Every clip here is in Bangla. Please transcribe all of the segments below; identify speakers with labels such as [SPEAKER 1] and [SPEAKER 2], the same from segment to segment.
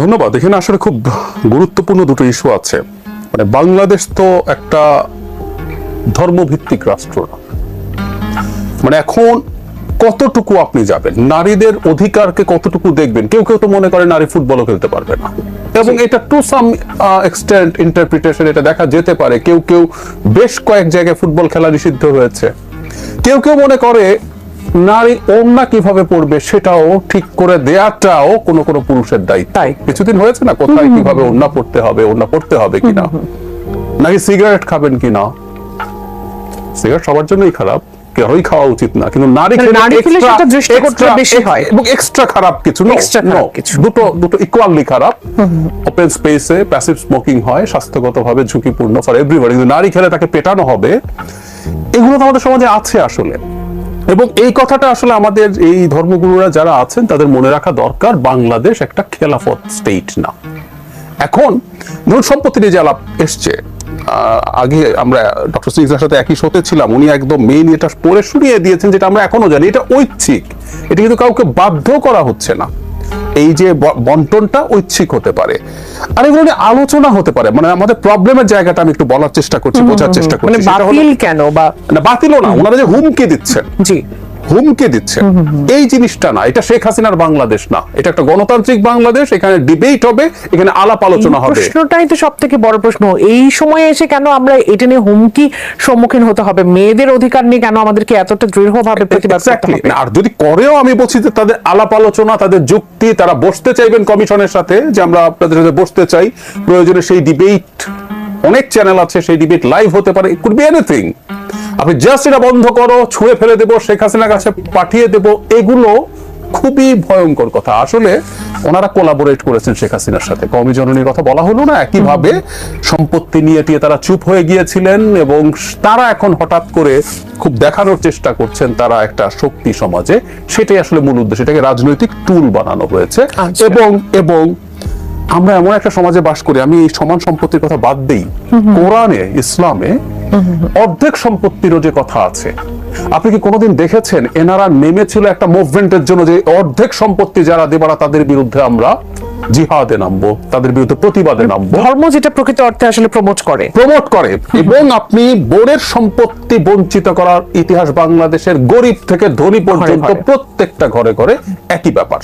[SPEAKER 1] ধন্যবাদ। এখানে আসলে খুব গুরুত্বপূর্ণ দুটো ইস্যু আছে। মানে বাংলাদেশ তো একটা ধর্মভিত্তিক রাষ্ট্র না। মানে এখন কতটুকু আপনি যাবেন, নারীদের অধিকারকে কতটুকু দেখবেন? কেউ কেউ তো মনে করে নারী ফুটবলও খেলতে পারবে না, এবং এটা টু সাম এক্সটেন্ট ইন্টারপ্রিটেশন এটা দেখা যেতে পারে। কেউ কেউ বেশ কয়েক জায়গায় ফুটবল খেলা নিষিদ্ধ হয়েছে। কেউ কেউ মনে করে নারী ওড়না কিভাবে পড়বে সেটাও ঠিক করে দেয়াটাও কোনো কোনো পুরুষের দায়িত্ব। কিছুদিন হয়েছে না, কোথায় কিভাবে ওড়না পড়তে হবে, ওড়না পড়তে হবে কিনা, নাকি সিগারেট খাবেন কিনা। সিগারেট সবার জন্যই খারাপ, কারোই খাওয়া উচিত না, কিন্তু নারী খেলে সেটা দৃষ্টিকোণটা বেশি হয় এবং এক্সট্রা খারাপ কিছু না, দুটো ইকুয়ালি খারাপ। ওপেন স্পেসে প্যাসিভ স্মোকিং হয়, স্বাস্থ্যগতভাবে ঝুঁকিপূর্ণ ফর এভরিবডি, কিন্তু নারী খেলে তাকে পেটানো হবে, এগুলো তো আমাদের সমাজে আছে আসলে। এবং এই কথাটা আসলে আমাদের এই ধর্মগুরুরা যারা আছেন তাদের মনে রাখা দরকার, বাংলাদেশ একটা খেলাফত স্টেট না। এখন ধরুন সম্পত্তি নিয়ে যে আলাপ এসছে, আগে আমরা ডক্টর সিংহের সাথে একই শোতে ছিলাম, উনি একদম মেইন এটা পড়ে শুনিয়ে দিয়েছেন, যেটা আমরা এখনো জানি, এটা ঐচ্ছিক, এটা কিন্তু কাউকে বাধ্য করা হচ্ছে না। এই যে বন্টনটা ঐচ্ছিক হতে পারে, আর এগুলো নিয়ে আলোচনা হতে পারে। মানে আমাদের প্রবলেমের জায়গাটা আমি একটু বলার চেষ্টা করছি, বোঝার চেষ্টা করছি।
[SPEAKER 2] বাতিল কেন বা
[SPEAKER 1] না, বাতিলও না, ওনারা যে হুমকি দিচ্ছেন,
[SPEAKER 2] জি
[SPEAKER 1] হুমকি দিচ্ছে, এই জিনিসটা না, এটা শেখ হাসিনার বাংলাদেশ না, এটা একটা গণতান্ত্রিক বাংলাদেশ। এখানে ডিবেট হবে, এখানে আলাপ আলোচনা হবে।
[SPEAKER 2] প্রশ্নটাই তো সবথেকে বড় প্রশ্ন, এই সময়ে এসে কেন আমরা এটা নিয়ে হুমকি সম্মুখীন হতে হবে? মেয়েদের অধিকার নিয়ে কেন আমাদেরকে এতটা দৃঢ়ভাবে প্রতিবাদ করতে হবে?
[SPEAKER 1] আর যদি করেও, আমি বলছি যে তাদের আলাপ আলোচনা, তাদের যুক্তি, তারা বসতে চাইবেন কমিশনের সাথে, যে আমরা আপনাদের সাথে বসতে চাই, প্রয়োজনে সেই ডিবেট, অনেক চ্যানেল আছে, সেই ডিবেট লাইভ হতে পারে, ইট কুড বি এনিথিং। আপনি জাস্ট এটা বন্ধ করো, ছুঁড়ে ফেলে দেবো, শেখ হাসিনার কাছে পাঠিয়ে দেবো, এগুলো খুবই ভয়ঙ্কর কথা। আসলে ওনারা কোলাবোরেট করেছেন শেখ হাসিনার সাথে, কওমি জননীর কথা বলা হলো না, একইভাবে সম্পত্তি নিয়ে তারা চুপ হয়ে গিয়েছিলেন, এবং তারা এখন হঠাৎ করে খুব দেখানোর চেষ্টা করছেন তারা একটা শক্তি সমাজে। সেটাই আসলে মূল উদ্দেশ্য, এটাকে রাজনৈতিক টুল বানানো হয়েছে। এবং আমরা এমন একটা সমাজে বাস করি, আমি এই সমান সম্পত্তির কথা বাদ দেই, কোরআনে, ইসলামে অর্ধেক সম্পত্তিরও যে কথা আছে, আপনি কি কোনোদিন দেখেছেন এনারা নেমেছিল একটা মুভমেন্টের জন্য যে অর্ধেক সম্পত্তি যারা দেবারা তাদের বিরুদ্ধে আমরা জিহাদে নামবো, তাদের বিরুদ্ধে প্রতিবাদে নামবো?
[SPEAKER 2] ধর্ম যেটা প্রকৃত অর্থে আসলে প্রমোট করে
[SPEAKER 1] এবং আপনি বোনের সম্পত্তি বঞ্চিত করার ইতিহাস বাংলাদেশের গরিব থেকে ধনী পর্যন্ত প্রত্যেকটা ঘরে ঘরে একই ব্যাপার।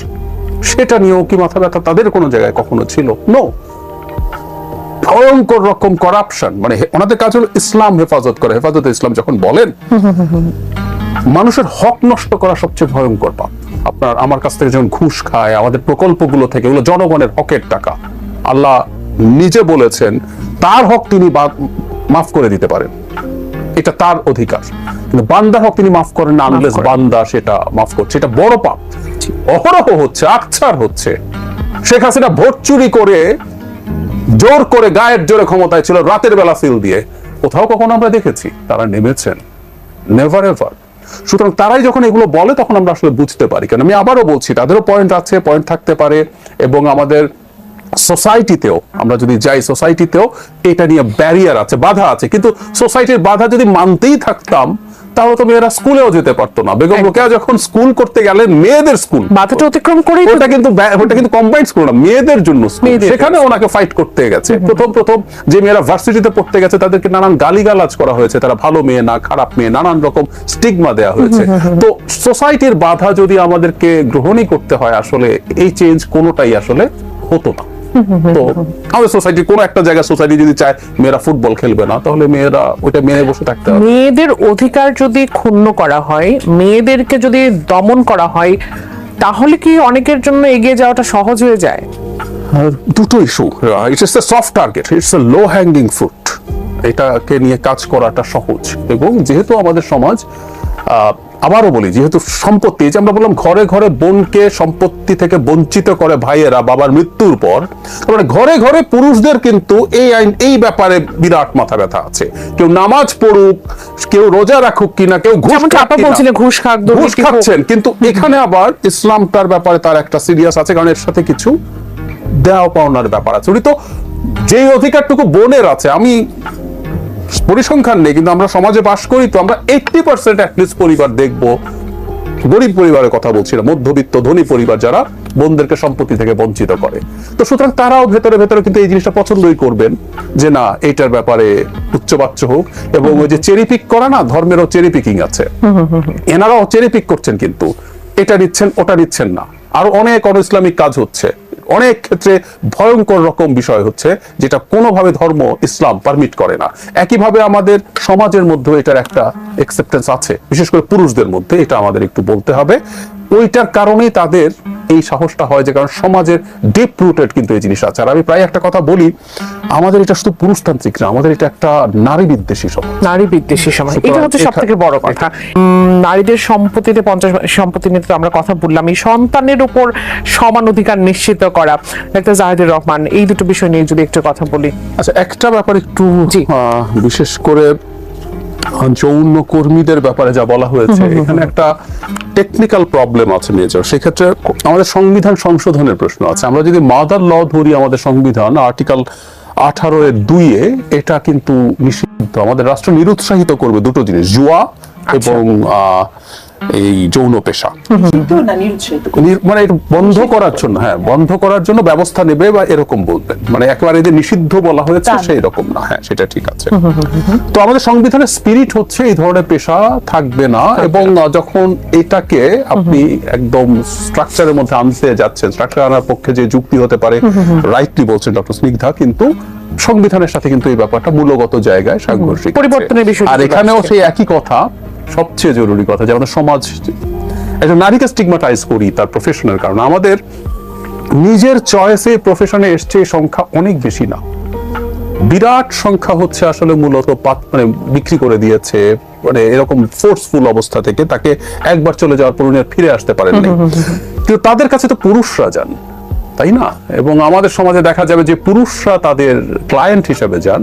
[SPEAKER 1] সেটা নিয়েও কি মাথা ব্যথা তাদের কোনো জায়গায় কখনো ছিল? নো। ভয়ঙ্কর রকম করাপশন, মানে ওনাদের কাজ হলো ইসলাম হেফাজত করে। হেফাজতে ইসলাম যখন বলেন, মানুষের হক নষ্ট করা সবচেয়ে ভয়ঙ্কর পাপ। আপনার আমার কাছ থেকে যখন ঘুষ খায়, আমাদের প্রকল্পগুলো থেকে, এগুলো জনগণের হকের টাকা। আল্লাহ নিজে বলেছেন তার হক তিনি মাফ করে দিতে পারেন, এটা তার অধিকার, কিন্তু বান্দার হক তিনি মাফ করেন না, আনলেস বান্দা সেটা মাফ করছে। এটা বড় পাপ, অহরহ হচ্ছে, আকছার হচ্ছে। শেখ হাসিনা ভোট চুরি করে, জোর করে, গায়ের জোরে ক্ষমতায় ছিল, রাতের বেলা সিল দিয়ে, কোথাও কখনো আমরা দেখেছি তারা নেমেছেন? Never ever. সুতরাং তারাই যখন এগুলো বলে তখন আমরা আসলে বুঝতে পারি। কারণ আমি আবারও বলছি, তাদেরও পয়েন্ট আছে, পয়েন্ট থাকতে পারে, এবং আমাদের সোসাইটিতেও আমরা যদি যাই, সোসাইটিতেও এটা নিয়ে ব্যারিয়ার আছে, বাধা আছে। কিন্তু সোসাইটির বাধা যদি মানতেই থাকতাম, তাহলে তো মেয়েরা স্কুলেও যেতে পারতো না। বেগম রোকেয়া যখন স্কুল করতে গেলেন, মেয়েদের স্কুল,
[SPEAKER 2] বাধাটা অতিক্রম করে,
[SPEAKER 1] ওটা কিন্তু কম্বাইন্ড স্কুল না, মেয়েদের জন্য স্কুল, সেখানে ওনাকে ফাইট করতে গেছে। প্রথম যে মেয়েরা ভার্সিটিতে পড়তে গেছে তাদেরকে নানান গালিগালাজ করা হয়েছে, তারা ভালো মেয়ে না, খারাপ মেয়ে, নানান রকম স্টিগমা দেয়া হয়েছে। তো সোসাইটির বাধা যদি আমাদেরকে গ্রহণই করতে হয়, আসলে এই চেঞ্জ কোনোটাই আসলে হতো না। তো আমাদের সোসাইটি, কোন একটা জায়গায় সোসাইটি যদি চায় মেয়েরা ফুটবল খেলবে না, তাহলে মেয়েরা ওইটা মেনে বসে থাকতে হবে।
[SPEAKER 2] মেয়েদের অধিকার যদি ক্ষুণ্ণ করা হয়, মেয়েদেরকে যদি দমন করা হয়, তাহলে কি অনেকের জন্য এগিয়ে যাওয়াটা সহজ হয়ে যায়?
[SPEAKER 1] দুটো issue, it's a soft target, it's a low hanging fruit. এটাকে নিয়ে কাজ করাটা সহজ, এবং যেহেতু আমাদের সমাজ, আবারও বলি, যেহেতু সম্পত্তি, যে আমরা বললাম ঘরে ঘরে বোনকে সম্পত্তি থেকে বঞ্চিত করে ভাইয়েরা বাবার মৃত্যুর পর, মানে ঘরে ঘরে পুরুষদের কিন্তু এই আইন, এই ব্যাপারে বিরাট মাথা ব্যথা আছে। কেউ নামাজ পড়ুক, কেউ রোজা রাখুক কিনা, কেউ ঘুষ খাচ্ছেন, কিন্তু এখানে আবার ইসলামটার ব্যাপারে তার একটা সিরিয়াস আছে, কারণ এর সাথে কিছু দেওয়া পাওনার ব্যাপার আছে। উনি তো যে অধিকারটুকু বোনের আছে, আমি পরিসংখ্যান নেই, কিন্তু আমরা সমাজে বাস করি, তো আমরা 80% অ্যাটলিস্ট পরিবার দেখবো, গরিব পরিবারের কথা বলছি না, মধ্যবিত্ত ধনী পরিবার যারা বোনদেরকে সম্পত্তি থেকে বঞ্চিত করে। তো সুতরাং তারাও ভেতরে ভেতরে কিন্তু এই জিনিসটা পছন্দই করবেন যে না, এইটার ব্যাপারে উচ্চবাচ্য হোক। এবং ওই যে চেরিপিক করা না, ধর্মেরও চেরিপিকিং আছে, এনারাও চেরিপিক করছেন, কিন্তু এটা নিচ্ছেন ওটা নিচ্ছেন না। আর অনেক ইসলামিক কাজ হচ্ছে, অনেক ক্ষেত্রে ভয়ঙ্কর রকম বিষয় হচ্ছে যেটা কোনোভাবে ধর্ম ইসলাম পারমিট করে না। একইভাবে আমাদের সমাজের মধ্যে এটার একটা অ্যাকসেপ্টেন্স আছে, বিশেষ করে পুরুষদের মধ্যে, এটা আমাদের একটু বলতে হবে। ওইটার কারণেই তাদের এই সাহসটা হয়, যে কারণ সমাজের ডিপ রুটেড কিন্তু এই জিনিস আছে। আর আমি প্রায় একটা কথা বলি, আমাদের এটা শুধু পুরুষতান্ত্রিক না, আমাদের এটা একটা নারী বিদ্বেষী সমাজ।
[SPEAKER 2] নারী বিদ্বেষী সমাজ, এটা হচ্ছে সব থেকে বড় কথা। নারীদের সম্পত্তিতে 50 সম্পত্তি নিয়ে তো আমরা কথা বললাম, এই সন্তানের উপর সমান অধিকার নিশ্চিত করা, ডাক্তার জাহিদুর রহমান, এই দুটো বিষয় নিয়ে যদি একটু কথা বলি।
[SPEAKER 1] আচ্ছা, একটা ব্যাপার একটু বিশেষ করে যৌন কর্মীদের ব্যাপারে যা বলা হয়েছে, এখানে একটা টেকনিক্যাল প্রবলেম আছে মেজর। সেক্ষেত্রে আমাদের সংবিধান সংশোধনের প্রশ্ন আছে। আমরা যদি মাদার ল ধরি, আমাদের সংবিধান আর্টিকেল 18(2) এটা কিন্তু নিষিদ্ধ। আমাদের রাষ্ট্র নিরুৎসাহিত করবে দুটো জিনিস, জুয়া এবং এই যৌন পেশা, মানে এটা বন্ধ করার জন্য, হ্যাঁ, বন্ধ করার জন্য ব্যবস্থা নেবে বা এরকম বলবেন, মানে একেবারে যে নিষিদ্ধ বলা হয়েছে সেই রকম না। হ্যাঁ, সেটা ঠিক আছে। তো আমাদের সংবিধানের স্পিরিট হচ্ছে এই ধরনের পেশা থাকবে না। এবং যখন এটাকে আপনি একদম স্ট্রাকচারের মধ্যে আনতে যাচ্ছেন, স্ট্রাকচার আনার পক্ষে যে যুক্তি হতে পারে, রাইটলি বলছেন ডক্টর স্নিগ্ধা, কিন্তু সংবিধানের সাথে কিন্তু এই ব্যাপারটা মূলগত জায়গায় সাংঘর্ষিক
[SPEAKER 2] পরিবর্তনের বিষয়।
[SPEAKER 1] আর এখানেও সেই একই কথা, সবচেয়ে জরুরি কথা, যে আমাদের সমাজ একটা নারীকে স্টিগমাটাইজ করি তার প্রফেশনের কারণে। আমাদের নিজের চয়েসে প্রফেশনে এসছে সংখ্যা অনেক বেশি না, বিরাট সংখ্যা হচ্ছে আসলে মূলত মানে বিক্রি করে দিয়েছে, মানে এরকম ফোর্সফুল অবস্থা থেকে তাকে একবার চলে যাওয়ার পর উনি আর ফিরে আসতে পারেননি। কিন্তু তাদের কাছে তো পুরুষরা যান, তাই না? এবং আমাদের সমাজে দেখা যাবে যে পুরুষরা তাদের ক্লায়েন্ট হিসেবে যান,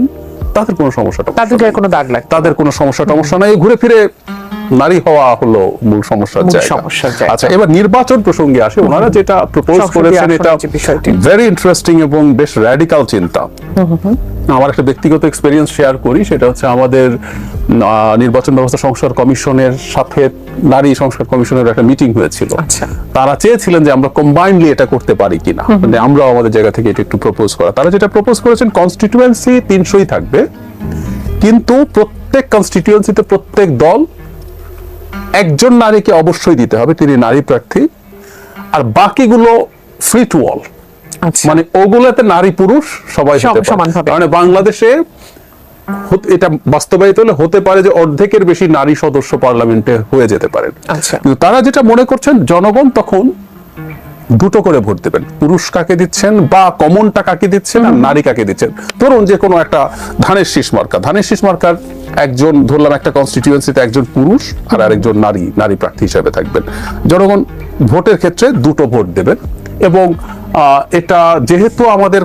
[SPEAKER 1] তাদের কোনো সমস্যাটা,
[SPEAKER 2] তাদের কোনো দাগ লাগে,
[SPEAKER 1] তাদের কোনো সমস্যা নাই, ঘুরে ফিরে নারী হওয়া হলো মূল সমস্যার জায়গা। আচ্ছা, এবার নির্বাচন প্রসঙ্গে আসে। ওনারা যেটা প্রপোজ করেছেন এটা ভেরি ইন্টারেস্টিং এবং বেশ র্যাডিক্যাল চিন্তা। আমার একটা ব্যক্তিগত এক্সপেরিয়েন্স শেয়ার করি, সেটা হচ্ছে আমাদের নির্বাচন ব্যবস্থা সংস্কার কমিশনের সাথে নারী সংস্কার কমিশনের একটা মিটিং হয়েছিল। তারা চেয়েছিলেন যে আমরা কম্বাইন্ডলি এটা করতে পারি কিনা, মানে আমরা আমাদের জায়গা থেকে এটা একটু প্রপোজ করা। তারা যেটা প্রপোজ করেছেন, কনস্টিটিউয়েন্সি 300ই থাকবে, কিন্তু প্রত্যেক কনস্টিটিউয়েন্সিতে প্রত্যেক দল একজন নারীকে অবশ্যই দিতে হবে, তিনি নারী প্রার্থী, আর বাকিগুলো ফ্রি টু অল, মানে ওগুলোতে নারী পুরুষ সবাই সমানভাবে। মানে বাংলাদেশে এটা বাস্তবায়িত হতে পারে যে অর্ধেকের বেশি নারী সদস্য পার্লামেন্টে হয়ে যেতে পারেন। কিন্তু তারা যেটা মনে করছেন, জনগণ তখন দুটো করে ভোট দেবেন, পুরুষ কাকে দিচ্ছেন বা কমনটা কাকে দিচ্ছেন আর নারী কাকে দিচ্ছেন। ধরুন যে কোনো একটা ধানের শীষ মার্কার একজন, ধরলাম একটা কনস্টিটিউয়েন্সিতে একজন পুরুষ আর আরেকজন নারী প্রার্থী হিসেবে থাকবেন। জনগণ ভোটের ক্ষেত্রে দুটো ভোট দেবেন। এবং এটা যেহেতু আমাদের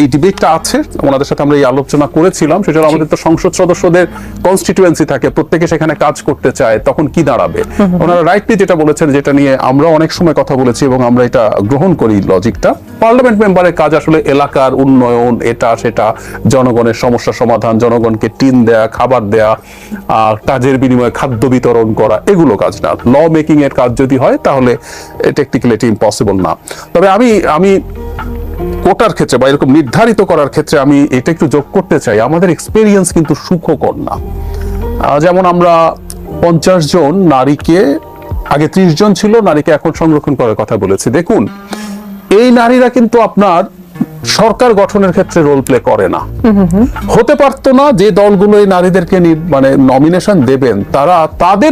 [SPEAKER 1] এই ডিবেটটা আছে, ওনাদের সাথে আমরা এই আলোচনা করেছিলাম, সেটা আমাদের তো সংসদ সদস্যদের কনস্টিটিউয়েন্সি থাকে, প্রত্যেকে সেখানে কাজ করতে চায়, তখন কি দাঁড়াবে? ওনারা রাইটলি যেটা বলেছেন, যেটা নিয়ে আমরা অনেক সময় কথা বলেছি এবং আমরা এটা গ্রহণ করি লজিকটা, পার্লামেন্ট মেম্বারের কাজ আসলে এলাকার উন্নয়ন, এটা সেটা, জনগণের সমস্যা সমাধান, জনগণকে টিন দেয়া, খাবার দেয়া, কাজের বিনিময়ে খাদ্য বিতরণ করা, এগুলো কাজ না। ল মেকিং এর কাজ যদি হয় তাহলে টেকনিক্যালি এটি ইম্পসিবল না। তবে আমি কোটার ক্ষেত্রে বা এরকম নির্ধারিত করার ক্ষেত্রে আমি এটা একটু যোগ করতে চাই, আমাদের এক্সপেরিয়েন্স কিন্তু সুখকর না। যেমন আমরা 50 জন নারীকে, আগে 30 জন ছিল নারীকে, এখন সংরক্ষণ করার কথা বলেছি। দেখুন, এই নারীরা কিন্তু আপনার সরকার গঠনের ক্ষেত্রে রোল প্লে করে না। হতে পারতো না যে দলগুলো এই নারীদেরকে মানে নমিনেশন দেবেন, তারা তাদের